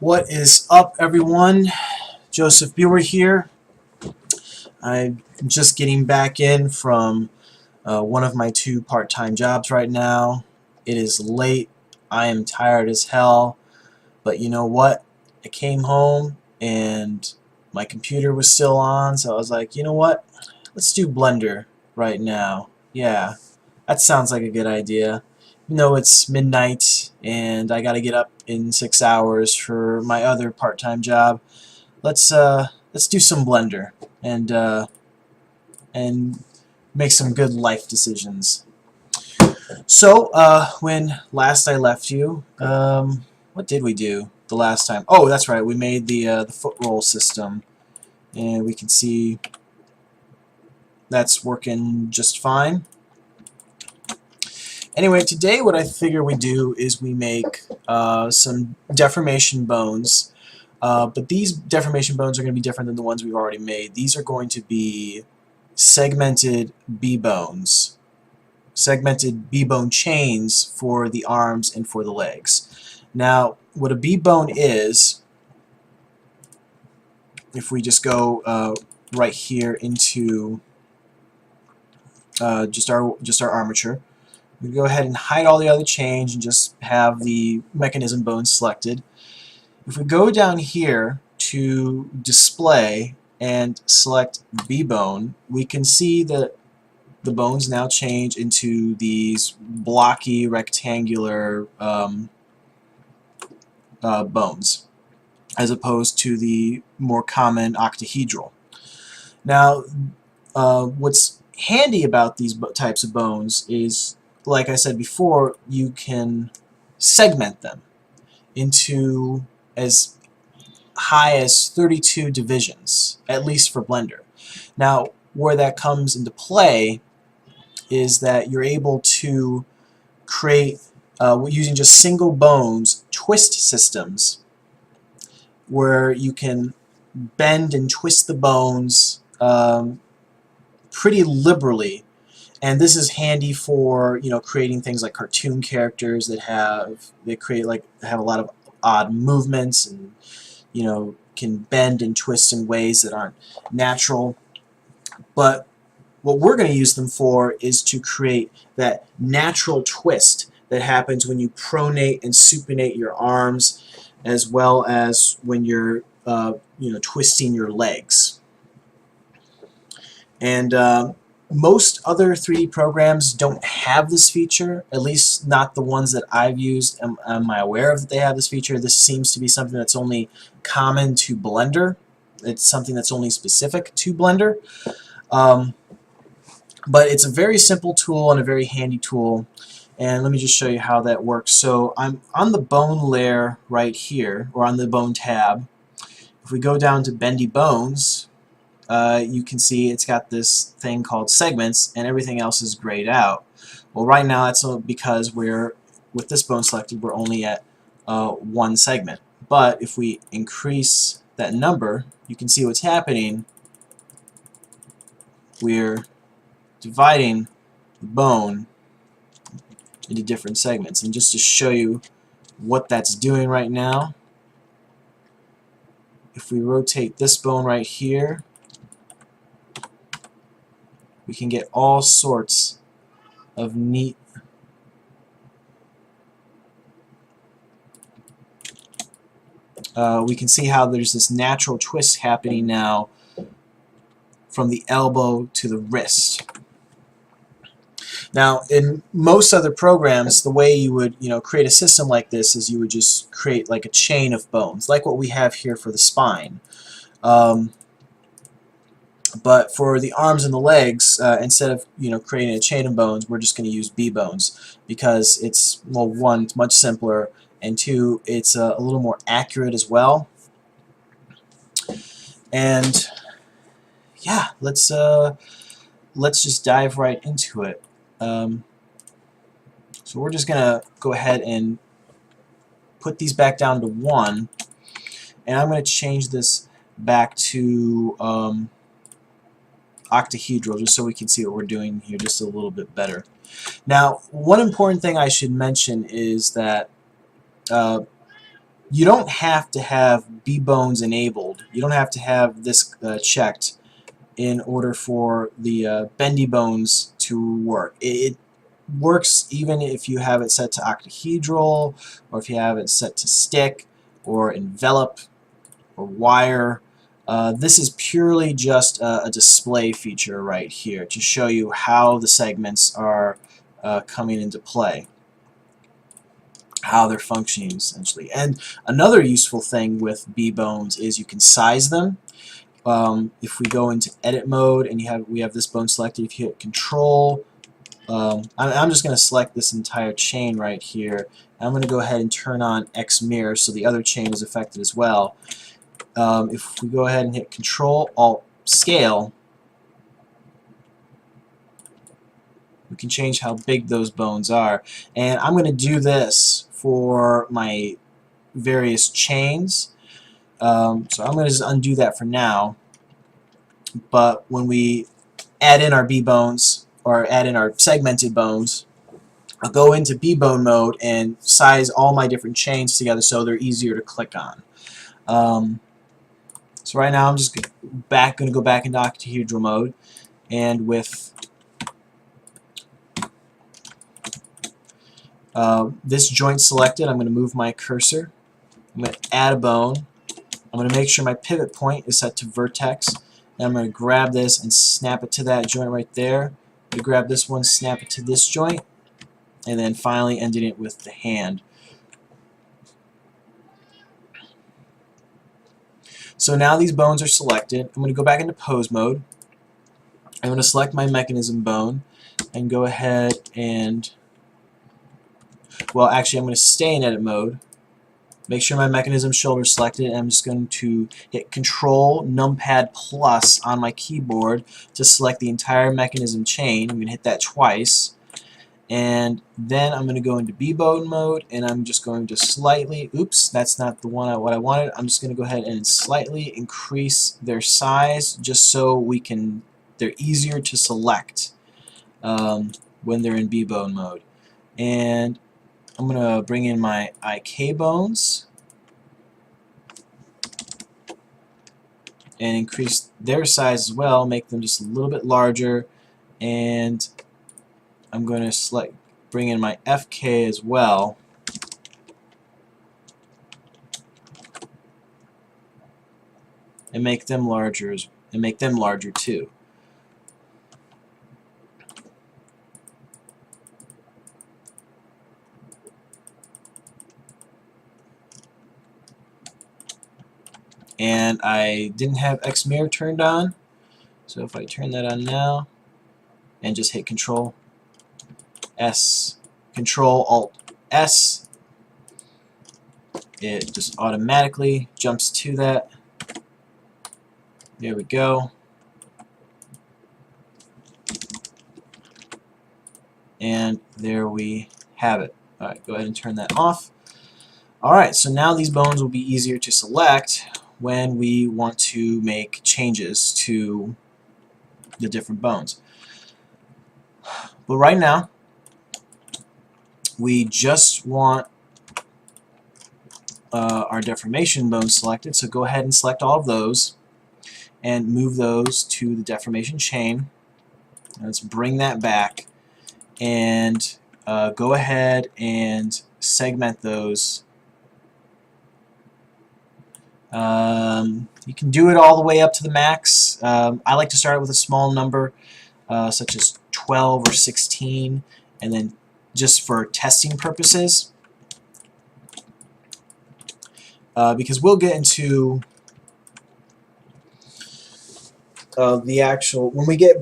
What is up, everyone? Joseph Buer here. I'm just getting back in from one of my two part-time jobs right now. It is late. I am tired as hell. But you know what? I came home and my computer was still on, so I was like, you know what? Let's do Blender right now. Yeah, that sounds like a good idea. You know, it's midnight and I gotta get up in 6 hours for my other part-time job. Let's do some Blender and make some good life decisions. So when last I left you, what did we do the last time? Oh, that's right, we made the foot roll system, and we can see that's working just fine. Anyway, today what I figure we do is we make some deformation bones, but these deformation bones are going to be different than the ones we've already made. These are going to be segmented B-bones, segmented B-bone chains for the arms and for the legs. Now, what a B-bone is, if we just go right here into just our armature, we go ahead and hide all the other chains and just have the mechanism bone selected. If we go down here to display and select B-bone, we can see that the bones now change into these blocky rectangular bones, as opposed to the more common octahedral. Now, what's handy about these types of bones is, like I said before, you can segment them into as high as 32 divisions, at least for Blender. Now, where that comes into play is that you're able to create, using just single bones, twist systems where you can bend and twist the bones pretty liberally. And this is handy for, you know, creating things like cartoon characters that have a lot of odd movements and, you know, can bend and twist in ways that aren't natural. But what we're going to use them for is to create that natural twist that happens when you pronate and supinate your arms, as well as when you're you know, twisting your legs. And most other 3D programs don't have this feature, at least not the ones that I've used. Am I aware of that they have this feature? This seems to be something that's only common to Blender. It's something that's only specific to Blender. But it's a very simple tool and a very handy tool. And let me just show you how that works. So I'm on the bone layer right here, or on the bone tab. If we go down to Bendy Bones, you can see it's got this thing called segments, and everything else is grayed out. Well, right now that's because with this bone selected, we're only at one segment. But if we increase that number, you can see what's happening. We're dividing the bone into different segments. And just to show you what that's doing right now, if we rotate this bone right here, we can get all sorts of neat we can see how there's this natural twist happening now from the elbow to the wrist. Now, in most other programs, the way you would, you know, create a system like this is you would just create like a chain of bones, like what we have here for the spine. But for the arms and the legs, instead of, you know, creating a chain of bones, we're just going to use B-bones because it's, well, one, it's much simpler, and two, it's a little more accurate as well. And yeah, let's just dive right into it. So we're just gonna go ahead and put these back down to 1, and I'm going to change this back to octahedral, just so we can see what we're doing here just a little bit better. Now, one important thing I should mention is that you don't have to have B-Bones enabled. You don't have to have this checked in order for the Bendy Bones to work. It works even if you have it set to octahedral, or if you have it set to stick, or envelop, or wire. This is purely just a display feature right here to show you how the segments are coming into play, how they're functioning essentially. And another useful thing with B-Bones is you can size them. If we go into edit mode and we have this bone selected, if you hit Control, I'm just going to select this entire chain right here. I'm going to go ahead and turn on X mirror so the other chain is affected as well. If we go ahead and hit Control Alt Scale, we can change how big those bones are. And I'm going to do this for my various chains. So I'm going to just undo that for now. But when we add in our B-bones, or add in our segmented bones, I'll go into B-bone mode and size all my different chains together so they're easier to click on. So right now I'm just going to go back into octahedral mode, and with this joint selected, I'm going to move my cursor. I'm going to add a bone. I'm going to make sure my pivot point is set to vertex. And I'm going to grab this and snap it to that joint right there. You grab this one, snap it to this joint, and then finally ending it with the hand. So now these bones are selected. I'm going to go back into pose mode. I'm going to select my mechanism bone and go ahead and, well, actually I'm going to stay in edit mode. Make sure my mechanism shoulder is selected, and I'm just going to hit Control numpad plus on my keyboard to select the entire mechanism chain. I'm going to hit that twice, and then I'm going to go into B-bone mode, and I'm just going to slightly, oops, that's not the one what I wanted. I'm just going to go ahead and slightly increase their size just so they're easier to select when they're in B-bone mode. And I'm going to bring in my IK bones and increase their size as well, make them just a little bit larger, and I'm going to bring in my FK as well. And make them larger too. And I didn't have X mirror turned on, so if I turn that on now and just hit Control S, Control Alt S, it just automatically jumps to that. There we go. And there we have it. Alright, go ahead and turn that off. Alright, so now these bones will be easier to select when we want to make changes to the different bones. But right now, we just want our deformation bones selected, so go ahead and select all of those and move those to the deformation chain. Let's bring that back and go ahead and segment those. You can do it all the way up to the max. I like to start with a small number such as 12 or 16, and then just for testing purposes, because we'll get into the actual when we get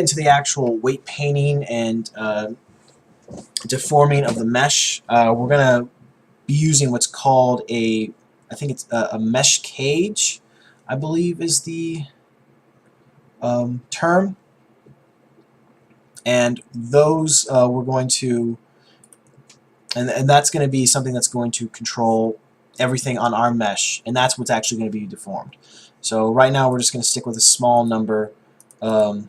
into the actual weight painting and deforming of the mesh, we're gonna be using what's called I think it's a mesh cage, I believe is the term, and those we're going to, and that's going to be something that's going to control everything on our mesh, and that's what's actually going to be deformed. So right now we're just going to stick with a small number for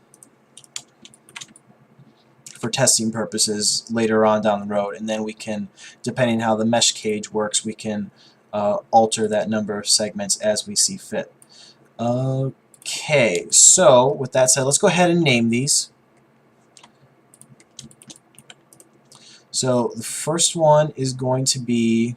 testing purposes later on down the road, and then we can, depending how the mesh cage works, we can alter that number of segments as we see fit. Okay, so with that said, let's go ahead and name these. So the first one is going to be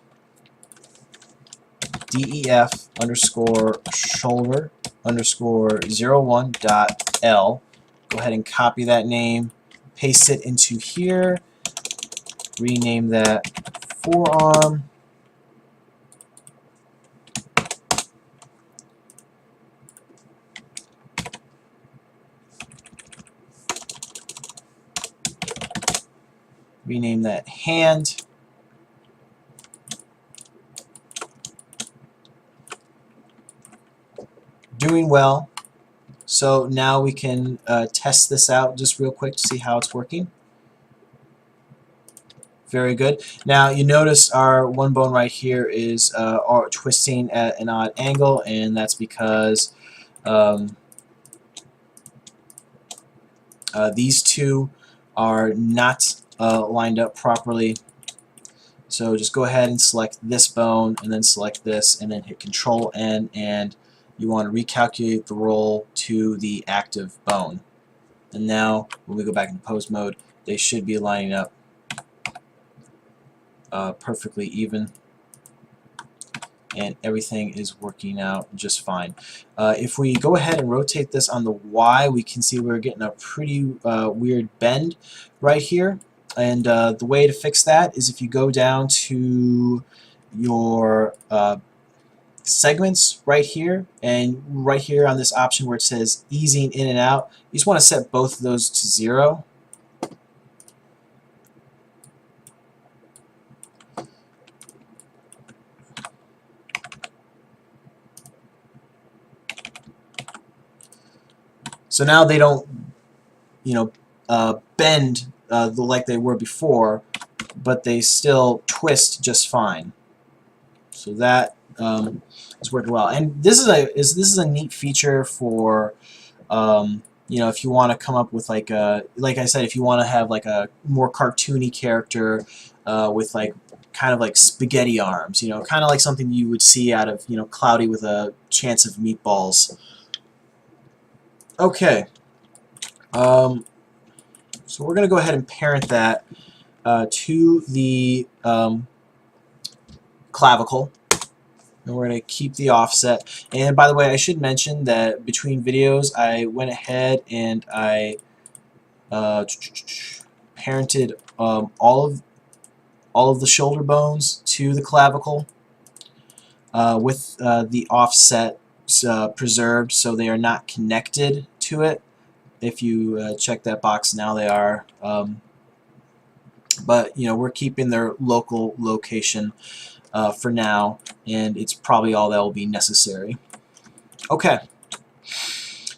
DEF underscore shoulder underscore 01.L. Go ahead and copy that name, paste it into here, rename that forearm. Rename that hand. Doing well. So now we can test this out just real quick to see how it's working. Very good. Now you notice our one bone right here is twisting at an odd angle, and that's because these two are not lined up properly. So just go ahead and select this bone, and then select this, and then hit Control N, and you want to recalculate the roll to the active bone. And now when we go back into pose mode, they should be lining up perfectly even, and everything is working out just fine. If we go ahead and rotate this on the Y, we can see we're getting a pretty weird bend right here. And the way to fix that is if you go down to your segments right here, and right here on this option where it says easing in and out, you just want to set both of those to 0. So now they don't, bend like they were before, but they still twist just fine. So that is working well. And this is a neat feature for if you want to come up with like I said, if you want to have like a more cartoony character with like kind of like spaghetti arms, kind of like something you would see out of Cloudy with a Chance of Meatballs. Okay. So we're going to go ahead and parent that to the clavicle, and we're going to keep the offset. And by the way, I should mention that between videos I went ahead and I parented all of the shoulder bones to the clavicle with the offset preserved, so they are not connected to it. If you check that box now, they are. But we're keeping their local location for now, and it's probably all that will be necessary. Okay.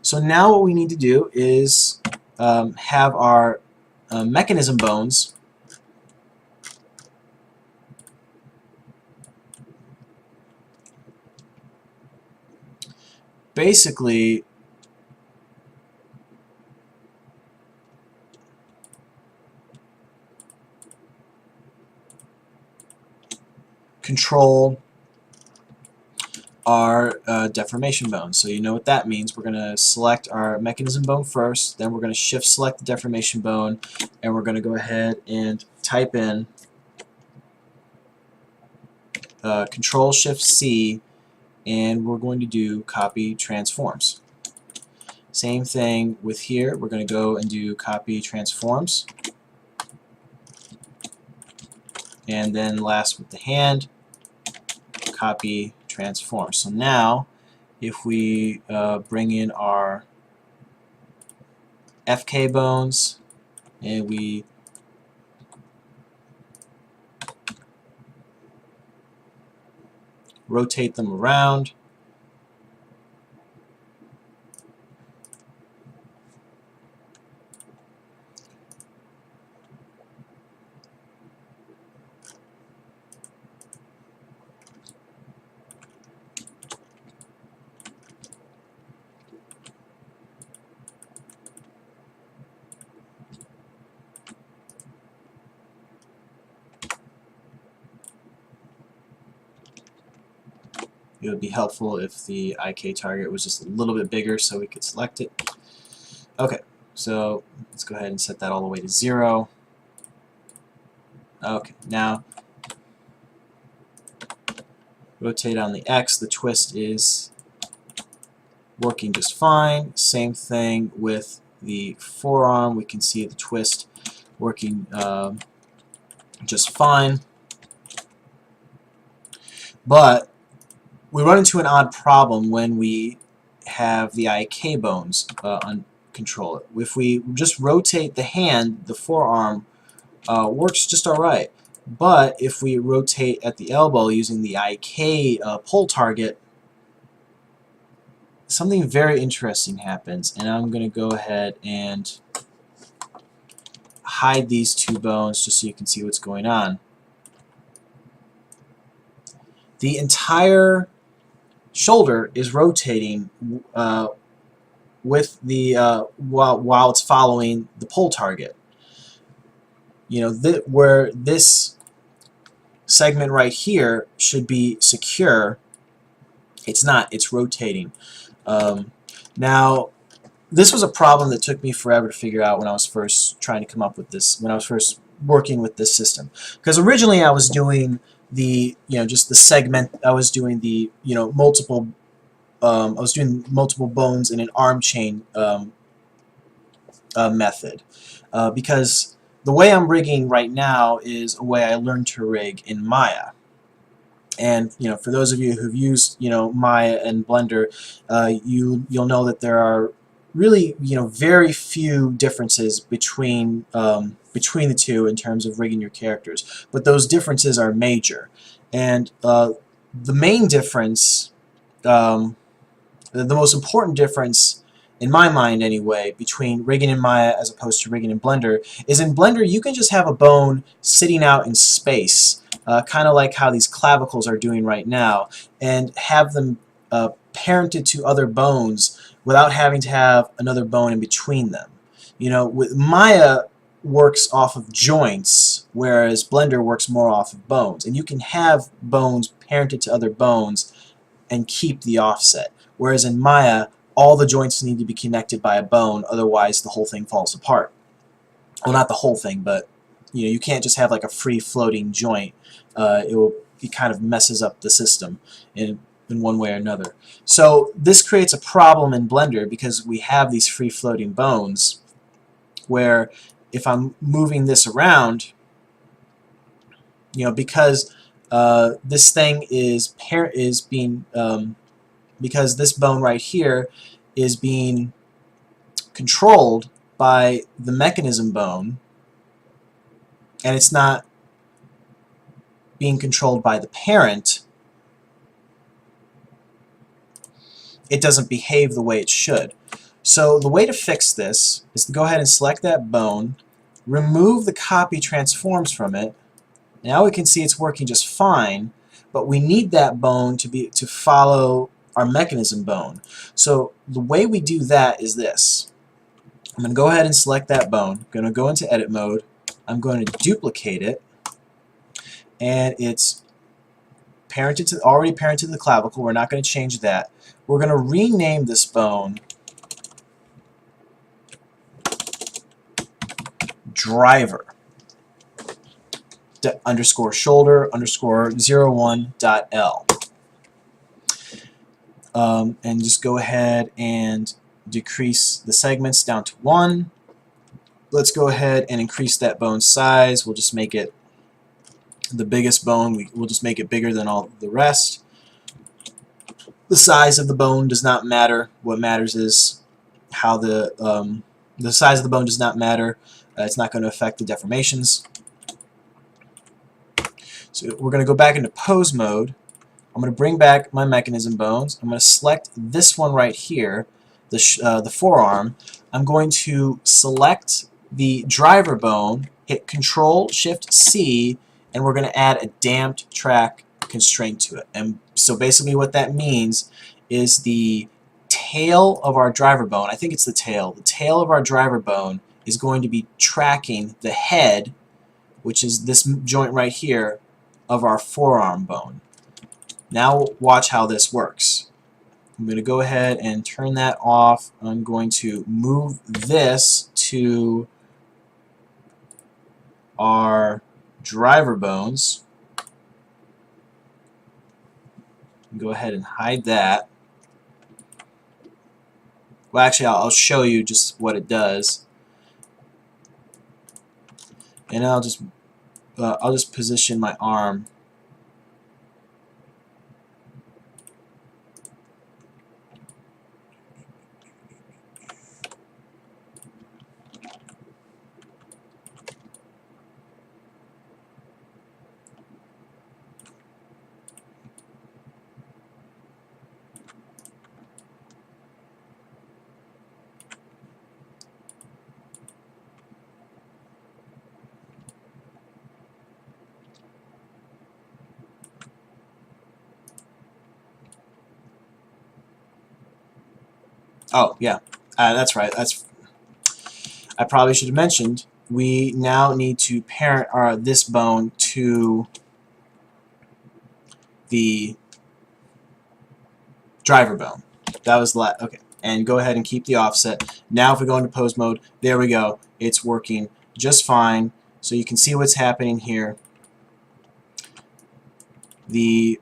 So now what we need to do is have our mechanism bones basically control our deformation bone. So you know what that means. We're going to select our mechanism bone first, then we're going to shift select the deformation bone, and we're going to go ahead and type in Control Shift C, and we're going to do copy transforms. Same thing with here. We're going to go and do copy transforms, and then last with the hand, copy transform. So now if we bring in our FK bones and we rotate them around, It would be helpful if the IK target was just a little bit bigger so we could select it. Okay, so let's go ahead and set that all the way to 0. Okay, now rotate on the X. The twist is working just fine. Same thing with the forearm. We can see the twist working just fine. But we run into an odd problem when we have the IK bones control. If we just rotate the hand, the forearm works just alright. But if we rotate at the elbow using the IK pull target, something very interesting happens, and I'm going to go ahead and hide these two bones just so you can see what's going on. The entire shoulder is rotating with the while it's following the pull target. You know, where this segment right here should be secure, it's not. It's rotating. Now, this was a problem that took me forever to figure out when I was first trying to come up with this, when I was first working with this system. Because originally I was doing the, just the segment, I was doing the, multiple, I was doing multiple bones in an arm chain method. Because the way I'm rigging right now is a way I learned to rig in Maya. And for those of you who've used Maya and Blender, you'll know that there are really very few differences between the two in terms of rigging your characters, but those differences are major. And the main difference, the most important difference in my mind anyway, between rigging in Maya as opposed to rigging in Blender, is in Blender you can just have a bone sitting out in space, kind of like how these clavicles are doing right now, and have them parented to other bones without having to have another bone in between them. With Maya works off of joints, whereas Blender works more off of bones, and you can have bones parented to other bones and keep the offset, whereas in Maya all the joints need to be connected by a bone, otherwise the whole thing falls apart. Well, not the whole thing, but you can't just have like a free floating joint. It kind of messes up the system in one way or another. So this creates a problem in Blender because we have these free floating bones where if I'm moving this around, because this thing is being because this bone right here is being controlled by the mechanism bone, and it's not being controlled by the parent, it doesn't behave the way it should. So the way to fix this is to go ahead and select that bone, remove the copy transforms from it. Now we can see it's working just fine, but we need that bone to follow our mechanism bone. So the way we do that is this. I'm going to go ahead and select that bone. I'm going to go into edit mode. I'm going to duplicate it, and it's already parented to the clavicle. We're not going to change that. We're going to rename this bone driver underscore shoulder underscore 01.L. And just go ahead and decrease the segments down to 1. Let's go ahead and increase that bone size. We'll just make it the biggest bone. We'll just make it bigger than all the rest. The size of the bone does not matter. What matters is how the size of the bone does not matter. It's not going to affect the deformations. So we're going to go back into pose mode. I'm going to bring back my mechanism bones. I'm going to select this one right here, the forearm. I'm going to select the driver bone, hit Control-Shift-C, and we're going to add a damped track constraint to it. And so basically what that means is the tail of our driver bone, I think it's the tail of our driver bone is going to be tracking the head, which is this joint right here, of our forearm bone. Now watch how this works. I'm going to go ahead and turn that off. I'm going to move this to our driver bones. Go ahead and hide that. Well, actually, I'll show you just what it does, and I'll just position my arm. Oh, yeah, that's right. I probably should have mentioned, we now need to parent this bone to the driver bone. That was okay. And go ahead and keep the offset. Now if we go into pose mode, there we go. It's working just fine. So you can see what's happening here. The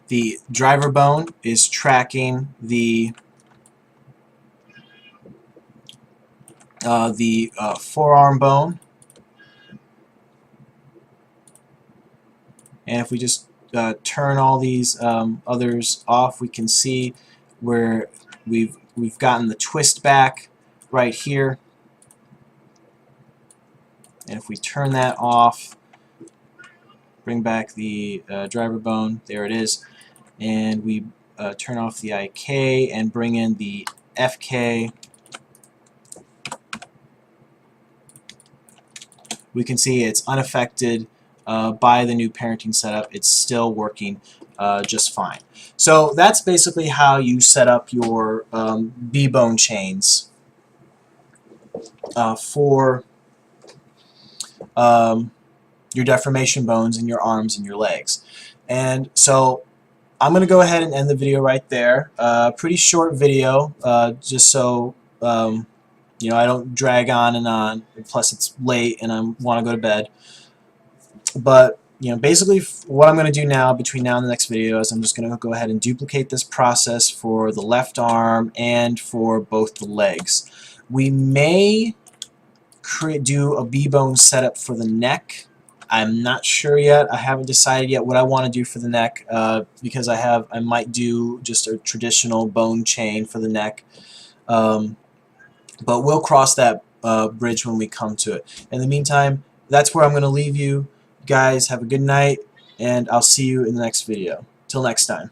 the driver bone is tracking the forearm bone, and if we just turn all these others off, we can see where we've gotten the twist back right here. And if we turn that off, bring back the driver bone, there it is, and we turn off the IK and bring in the FK, we can see it's unaffected by the new parenting setup. It's still working just fine. So that's basically how you set up your B-bone chains for your deformation bones in your arms and your legs. And so I'm going to go ahead and end the video right there. Pretty short video, just so you know, I don't drag on and on. Plus, it's late and I want to go to bed. But you know, basically, what I'm going to do now, between now and the next video, is I'm just going to go ahead and duplicate this process for the left arm and for both the legs. We may do a B-bone setup for the neck. I'm not sure yet. I haven't decided yet what I want to do for the neck because I might do just a traditional bone chain for the neck. But we'll cross that bridge when we come to it. In the meantime, that's where I'm going to leave you. Guys, have a good night, and I'll see you in the next video. Till next time.